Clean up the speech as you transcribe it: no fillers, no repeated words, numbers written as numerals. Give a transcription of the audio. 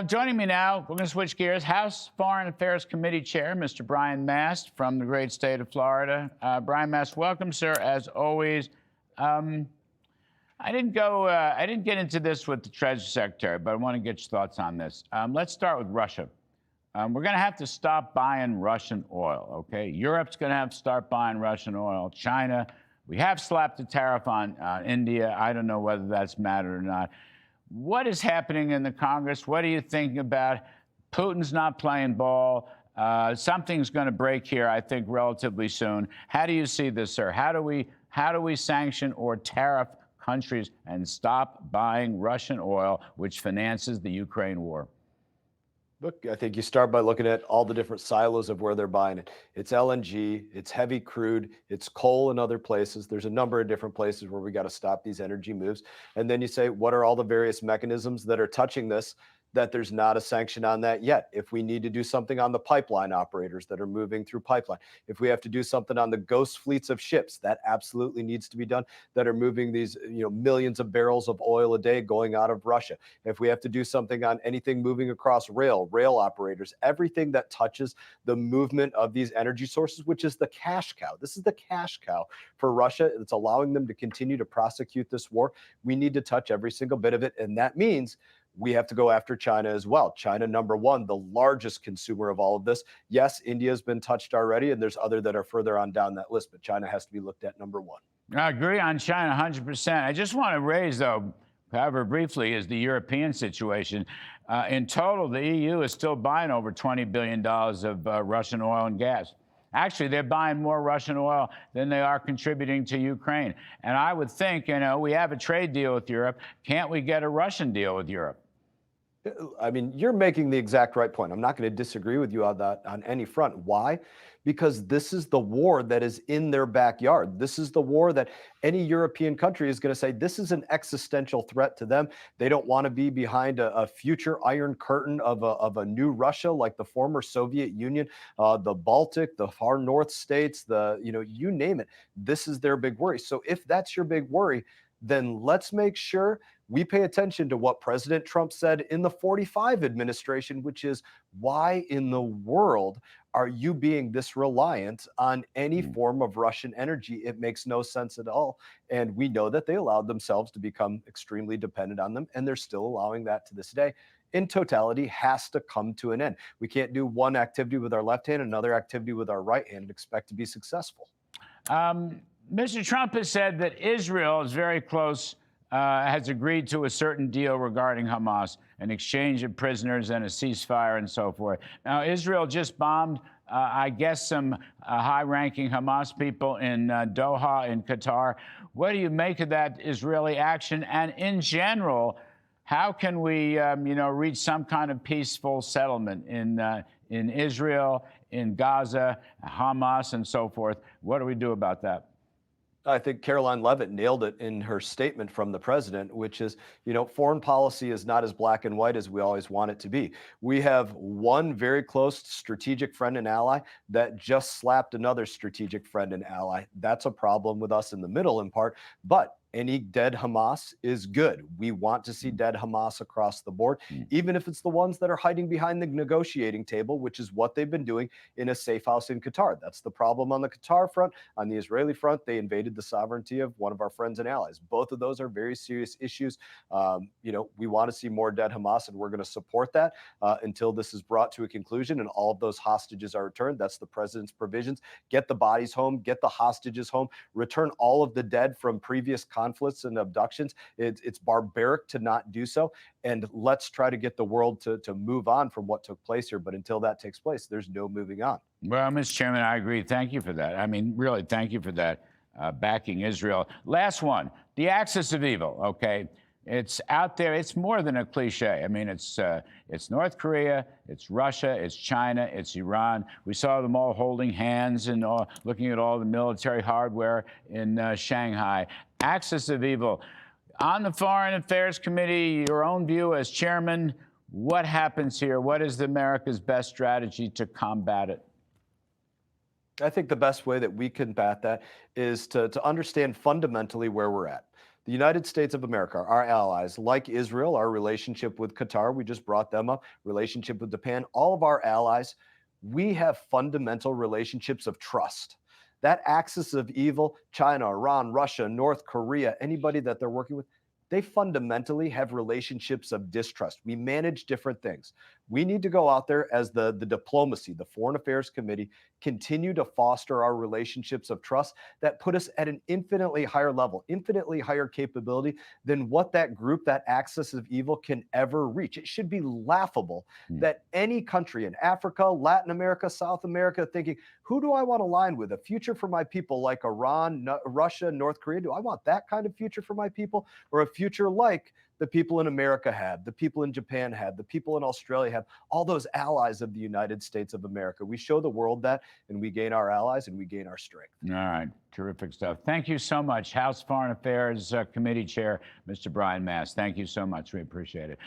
Joining me now, we're going to switch gears. House Foreign Affairs Committee Chair, Mr. Brian Mast from the great state of Florida. Brian Mast, welcome, sir, as always. I didn't get into this with the Treasury Secretary, but I want to get your thoughts on this. Let's start with Russia. We're going to have to stop buying Russian oil, okay? Europe's going to have to start buying Russian oil. China, we have slapped a tariff on India. I don't know whether that's mattered or not. What is happening in the Congress? What are you thinking about? Putin's not playing ball. Something's going to break here, I think, relatively soon. How do you see this, sir? How do we sanction or tariff countries and stop buying Russian oil, which finances the Ukraine war? Look, I think you start by looking at all the different silos of where they're buying it. It's LNG, it's heavy crude, it's coal in other places. There's a number of different places where we got to stop these energy moves. And then you say, what are all the various mechanisms that are touching this, that there's not a sanction on that yet? If we need to do something on the pipeline operators that are moving through pipeline, if we have to do something on the ghost fleets of ships, that absolutely needs to be done, that are moving these millions of barrels of oil a day going out of Russia. If we have to do something on anything moving across rail operators, everything that touches the movement of these energy sources, which is the cash cow. This is the cash cow for Russia. It's allowing them to continue to prosecute this war. We need to touch every single bit of it. And that means we have to go after China as well. China, number one, the largest consumer of all of this. Yes, India has been touched already, and there's other that are further on down that list, but China has to be looked at number one. I agree on China 100%. I just want to raise, though, however briefly, is the European situation. In total, the EU is still buying over $20 billion of Russian oil and gas. Actually, they're buying more Russian oil than they are contributing to Ukraine. And I would think, we have a trade deal with Europe. Can't we get a Russian deal with Europe? I mean, you're making the exact right point. I'm not going to disagree with you on that on any front. Why? Because this is the war that is in their backyard. This is the war that any European country is going to say this is an existential threat to them. They don't want to be behind a future iron curtain of a new Russia like the former Soviet Union, the Baltic, the far north states, you name it. This is their big worry. So if that's your big worry, then let's make sure we pay attention to what President Trump said in the 45 administration, which is, why in the world are you being this reliant on any form of Russian energy? It makes no sense at all. And we know that they allowed themselves to become extremely dependent on them, and they're still allowing that to this day. In totality, has to come to an end. We can't do one activity with our left hand, another activity with our right hand, and expect to be successful. Mr. Trump has said that Israel is very close, has agreed to a certain deal regarding Hamas, an exchange of prisoners and a ceasefire and so forth. Now, Israel just bombed, I guess, some high-ranking Hamas people in Doha in Qatar. What do you make of that Israeli action? And in general, how can we, reach some kind of peaceful settlement in Israel, in Gaza, Hamas, and so forth? What do we do about that? I think Caroline Leavitt nailed it in her statement from the president, which is, foreign policy is not as black and white as we always want it to be. We have one very close strategic friend and ally that just slapped another strategic friend and ally. That's a problem with us in the middle in part, but any dead Hamas is good. We want to see dead Hamas across the board, even if it's the ones that are hiding behind the negotiating table, which is what they've been doing in a safe house in Qatar. That's the problem on the Qatar front. On the Israeli front, they invaded the sovereignty of one of our friends and allies. Both of those are very serious issues. We want to see more dead Hamas, and we're going to support that until this is brought to a conclusion and all of those hostages are returned. That's the president's provisions. Get the bodies home, get the hostages home, return all of the dead from previous conflicts and abductions. It's barbaric to not do so. And let's try to get the world to move on from what took place here. But until that takes place, there's no moving on. Well, Mr. Chairman, I agree. Thank you for that. I mean, really, thank you for that, backing Israel. Last one, the axis of evil, okay? It's out there. It's more than a cliche. I mean, it's North Korea, it's Russia, it's China, it's Iran. We saw them all holding hands and looking at all the military hardware in Shanghai. Axis of evil. On the Foreign Affairs Committee, your own view as chairman, what happens here? What is America's best strategy to combat it? I think the best way that we combat that is to understand fundamentally where we're at. The United States of America, our allies, like Israel, our relationship with Qatar, we just brought them up, relationship with Japan, all of our allies, we have fundamental relationships of trust. That axis of evil, China, Iran, Russia, North Korea, anybody that they're working with, they fundamentally have relationships of distrust. We manage different things. We need to go out there as the diplomacy, the Foreign Affairs Committee, continue to foster our relationships of trust that put us at an infinitely higher level, infinitely higher capability than what that group, that axis of evil can ever reach. It should be laughable that any country in Africa, Latin America, South America, thinking, who do I want to align with? A future for my people like Iran, Russia, North Korea? Do I want that kind of future for my people? Or a future like the people in America have, the people in Japan have, the people in Australia have, all those allies of the United States of America. We show the world that, and we gain our allies and we gain our strength. All right, terrific stuff. Thank you so much, House Foreign Affairs Committee Chair, Mr. Brian Mast. Thank you so much. We appreciate it.